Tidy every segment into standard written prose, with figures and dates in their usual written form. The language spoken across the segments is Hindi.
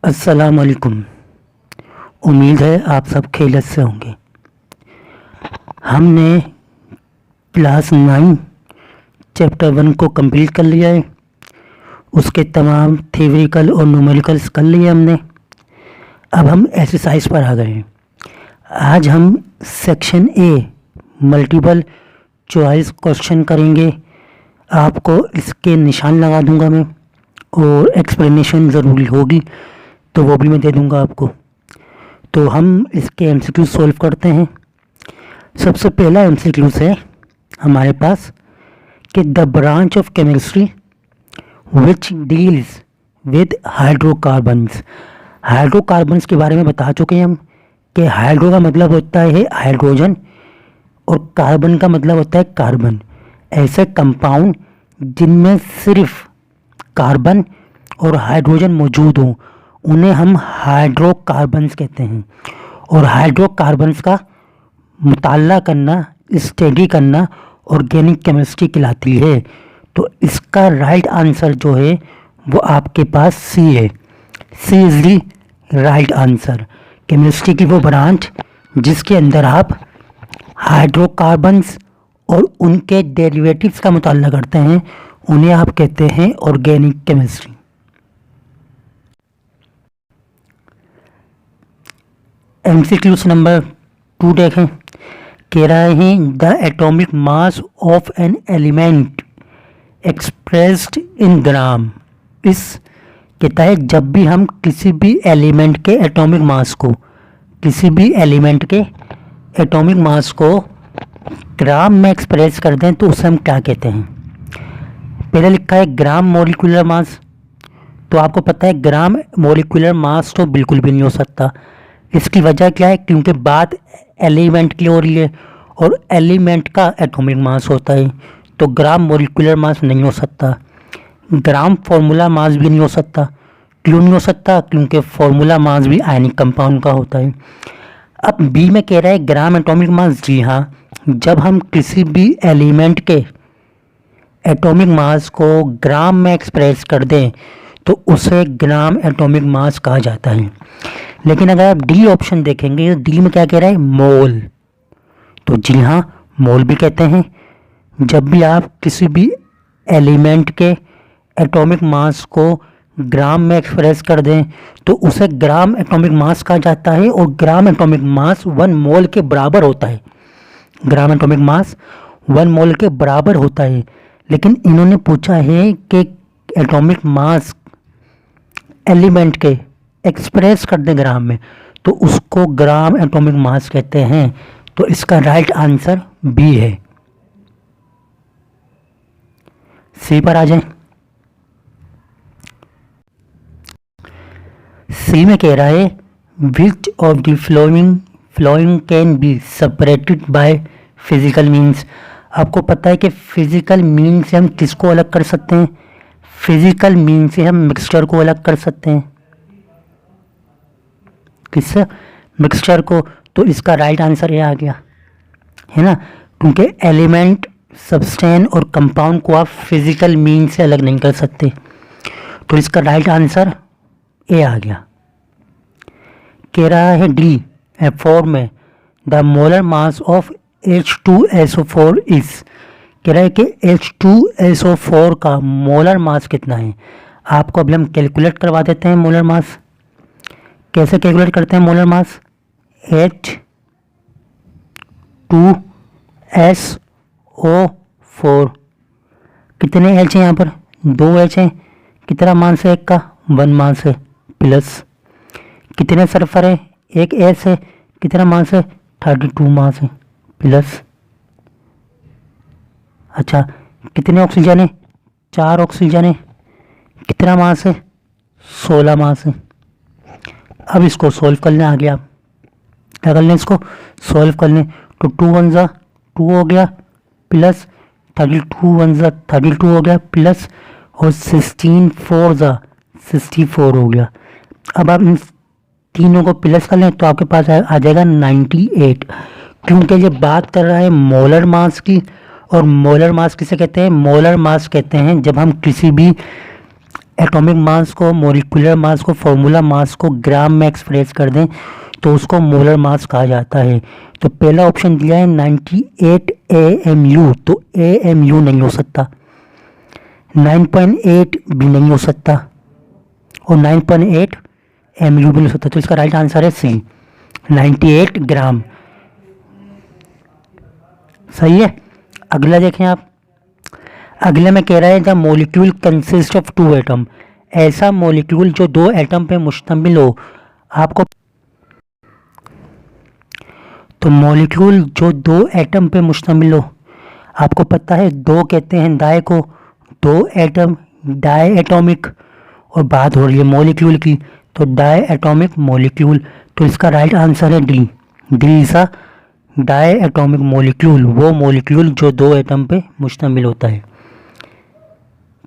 अस्सलाम वालेकुम। उम्मीद है आप सब खैरियत से होंगे। हमने क्लास 9 चैप्टर 1 को कंप्लीट कर लिया है। उसके तमाम थ्योरिकल और न्यूमेरिकल्स कर लिए हमने। अब हम एक्सरसाइज पर आ गए हैं। आज हम section A multiple choice question करेंगे। आपको इसके निशान लगा दूंगा मैं, और एक्सप्लेनेशन ज़रूरी होगी तो वो भी मैं दे दूंगा आपको। तो हम इसके एमसीक्यू सॉल्व करते हैं। सबसे पहला एमसीक्यू है हमारे पास कि the branch of chemistry which deals with hydrocarbons. Hydrocarbons के बारे में बता चुके हैं हम कि हाइड्रो का मतलब होता है हाइड्रोजन और कार्बन का मतलब होता है कार्बन। ऐसे कंपाउंड जिनमें सिर्फ कार्बन और हाइड्रोजन मौजूद हो उन्हें हम हाइड्रोकार्बन्स कहते हैं। और हाइड्रोकार्बन्स का मुताला करना, स्टडी करना ऑर्गेनिक केमिस्ट्री कहलाती है। तो इसका राइट आंसर जो है वो आपके पास सी है। C is the right answer. Chemistry की वो ब्रांच जिसके अंदर आप हाइड्रोकार्बन्स और उनके डेरिवेटिव्स का मुताला करते हैं उन्हें आप कहते हैं ऑर्गेनिक केमिस्ट्री। एमसीक्यूज नंबर 2 देखें। कह रहे हैं the atomic mass of an element expressed in gram. इस कहता है जब भी हम किसी भी एलिमेंट के एटॉमिक मास को ग्राम में एक्सप्रेस कर दें तो उसे हम क्या कहते हैं। पहले लिखा है ग्राम मॉलिक्यूलर मास। तो आपको पता है ग्राम मॉलिक्यूलर मास तो बिल्कुल भी नहीं हो सकता। इसकी वजह क्या है? क्योंकि बात एलिमेंट की हो रही है और एलिमेंट का एटॉमिक मास होता है, तो ग्राम मॉलिक्यूलर मास नहीं हो सकता। ग्राम फार्मूला मास भी नहीं हो सकता। क्यों नहीं हो सकता? क्योंकि फार्मूला मास भी आयनिक कंपाउंड का होता है। अब बी में कह रहा है ग्राम एटॉमिक मास। जी हाँ, जब हम किसी भी एलिमेंट के एटॉमिक मास को ग्राम में एक्सप्रेस कर दें तो उसे ग्राम एटॉमिक मास कहा जाता है। लेकिन अगर आप डी ऑप्शन देखेंगे तो डी में क्या कह रहा है? मोल। तो जी हाँ, मोल भी कहते हैं। जब भी आप किसी भी एलिमेंट के एटॉमिक मास को ग्राम में एक्सप्रेस कर दें तो उसे ग्राम एटॉमिक मास कहा जाता है। और ग्राम एटॉमिक मास 1 मोल के बराबर होता है। ग्राम एटॉमिक मास 1 मोल के बराबर होता है। लेकिन इन्होंने पूछा है कि एटॉमिक मास एलिमेंट के एक्सप्रेस कर दें ग्राम में तो उसको ग्राम एटॉमिक मास कहते हैं। तो इसका राइट आंसर बी है। सी पर आ जाएं। सी में कह रहा है which of the flowing can be separated by physical means. आपको पता है कि फिजिकल मीन से हम किसको अलग कर सकते हैं? फिजिकल मीन से हम मिक्सचर को अलग कर सकते हैं। किससे? मिक्सचर को। तो इसका राइट आंसर ये आ गया है ना, क्योंकि एलिमेंट, सब्सटेंस और कंपाउंड को आप फिजिकल मीन से अलग नहीं कर सकते। तो इसका राइट आंसर ए आ गया। कह रहा है डी F4 में the molar mass of H2SO4 is. कह रहा है कि H2SO4 का मोलर मास कितना है। आपको अभी हम कैलकुलेट करवा देते हैं मोलर मास। कैसे कैलकुलेट करते हैं मोलर मास? H2SO4 कितने H हैं यहाँ पर? 2 H हैं। कितना मास है? एक का 1 मास है। प्लस कितने सल्फर है? एक S है। कितना मास है? 32 मास है। प्लस अच्छा, कितने ऑक्सीजन है? 4 ऑक्सीजन है। कितना मास है? 16 मास है। अब इसको सॉल्व कर लें। आगे आप क्या कर लें? इसको सॉल्व कर लें। तो 2 1 जा 2 हो गया, प्लस 32 1 जा 32 हो गया, प्लस और 16 4 जा 64 हो गया। अब आप इन तीनों को प्लस कर लें तो आपके पास आ जाएगा 98। क्योंकि ये बात कर रहा है मोलर मास की, और मोलर मास किसे कहते हैं? मोलर मास कहते हैं जब हम किसी भी एटॉमिक मास को, मॉलिक्यूलर मास को, फॉर्मूला मास को ग्राम में एक्सप्रेस कर दें तो उसको मोलर मास कहा जाता है। तो पहला ऑप्शन दिया है 98 AMU, तो AMU नहीं हो सकता, 9.8 भी नहीं हो सकता और 9.8 MU भी नहीं हो सकता। तो इसका राइट आंसर है सी, 98 ग्राम। सही है। अगला देखें आप, अगले में कह रहा है the molecule consist of 2 atom, ऐसा मॉलिक्यूल जो 2 एटम पे मुश्तमिल हो। आपको तो मॉलिक्यूल जो 2 एटम पे मुश्तमिल हो, आपको पता है 2 कहते हैं डाई को, 2 एटम डाई एटॉमिक, और बात हो रही है मॉलिक्यूल की, तो डाई एटॉमिक मॉलिक्यूल। तो इसका राइट आंसर है D, D is a diatomic molecule, वो मॉलिक्यूल जो 2 एटम पे मुश्तमिल होता है।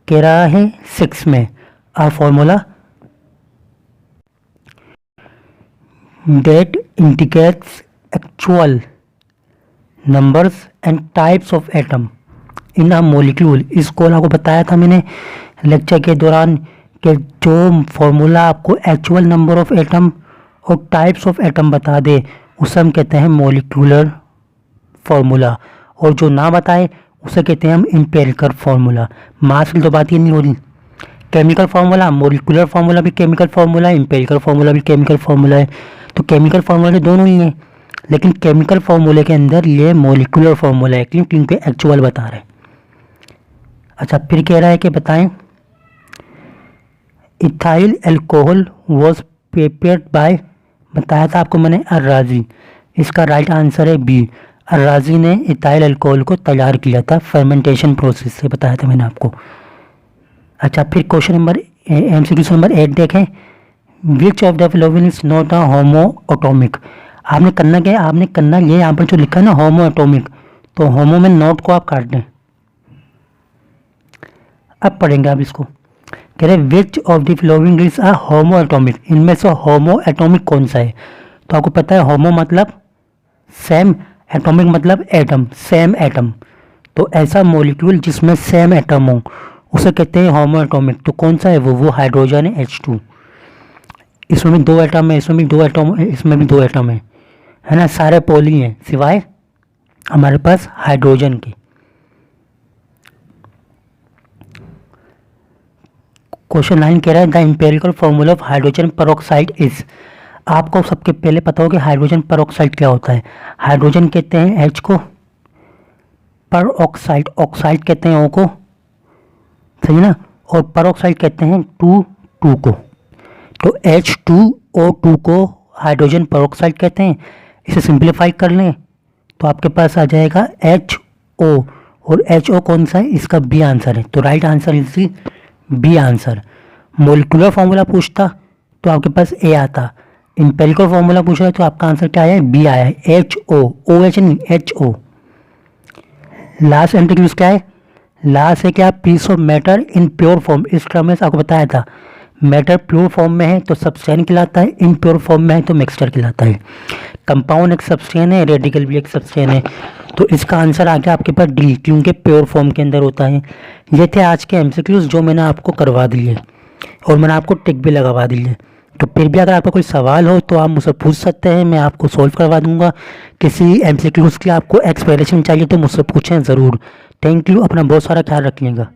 कह रहा है 6 में आ formula that indicates actual numbers and types of atom in a molecule। इसको आपको बताया था मैंने लेक्चर के दौरान कि जो फॉर्मूला आपको एक्चुअल नंबर ऑफ एटम और टाइप्स ऑफ एटम बता दे उसे हम कहते हैं मॉलिक्यूलर फार्मूला, और जो ना बताए उसे कहते हैं हम एम्पिरिकल फार्मूला। मास की तो बात ही नहीं हो रही। केमिकल फार्मूला, मॉलिक्यूलर फार्मूला भी केमिकल फार्मूला है, एम्पिरिकल फार्मूला भी केमिकल फार्मूला है। तो केमिकल फार्मूले दोनों ही हैं, लेकिन केमिकल फार्मूले के अंदर ये मॉलिक्यूलर फार्मूला है, क्योंकि एक्चुअल बता रहे हैं। अच्छा, फिर कह रहा है कि बताएं ethyl alcohol was prepared by, बताया था आपको मैंने अर्राजी। इसका राइट आंसर है बी, अर्राजी ने इथाइल अल्कोहल को तैयार किया था फर्मेंटेशन प्रोसेस से, बताया था मैंने आपको। अच्छा, फिर क्वेश्चन नंबर MCQ नंबर 8 देखें, which of the following is not a homo atomic. आपने करना क्या है, आपने करना ये यहाँ पर जो लिखा है ना होमो एटॉमिक, तो होमो में नोट को आप काट दें। अब पढ़ेंगे आप इसको। कह रहे which of the following is a homo atomic, इनमें से होमो एटॉमिक कौन सा है। तो आपको पता है होमो मतलब सेम, एटॉमिक मतलब एटम, सेम एटम। तो ऐसा मॉलिक्यूल जिसमें सेम एटम हो उसे कहते हैं होमो एटॉमिक। तो कौन सा है वो हाइड्रोजन है H2। इसमें भी 2 एटम है, इसमें भी 2 एटम है, इसमें भी 2 एटम है ना, सारे पोली हैं सिवाय हमारे पास हाइड्रोजन के। क्वेश्चन 9 कह रहा है the empirical formula of hydrogen peroxide is. आपको सबके पहले पता हो कि हाइड्रोजन पेरोक्साइड क्या होता है। हाइड्रोजन कहते हैं H को, पर ऑक्साइड, ऑक्साइड कहते हैं O को, सही ना, और पेरोक्साइड कहते हैं 2 को। तो H2O2 को हाइड्रोजन पेरोक्साइड कहते हैं। इसे सिंप्लीफाई कर लें तो आपके पास आ जाएगा HO, और HO कौन सा है, इसका बी आंसर है। तो right answer is B answer. Molecular formula पूछता तो आपके पास ए आता, एम्पिरिकल फार्मूला पूछ रहा है तो आपका आंसर क्या है, बी आया है, HO, OH नहीं HO। लास्ट एंट्री क्या है, लास्ट है क्या, piece of matter in pure form. इस टर्म में आपको बताया था मैटर प्योर फॉर्म में है तो सब्सटेंस कहलाता है, इन प्योर फॉर्म में है तो मिक्सचर कहलाता है। कंपाउंड एक सब्सटेंस है, रेडिकल भी एक सब्सटेंस है। तो इसका आंसर आ गया आपके पास डी, क्योंकि प्योर फॉर्म के अंदर होता है। ये थे आज के MCQs जो मैंने आपको करवा दिए और मैंने आपको टिक भी लगवा दी है। तो फिर भी अगर आपका कोई सवाल हो तो आप मुझसे पूछ सकते हैं, मैं आपको सॉल्व करवा दूंगा। किसी MCQs की आपको एक्सप्लेनेशन चाहिए तो मुझसे पूछें ज़रूर। थैंक यू, अपना बहुत सारा ख्याल रखिएगा।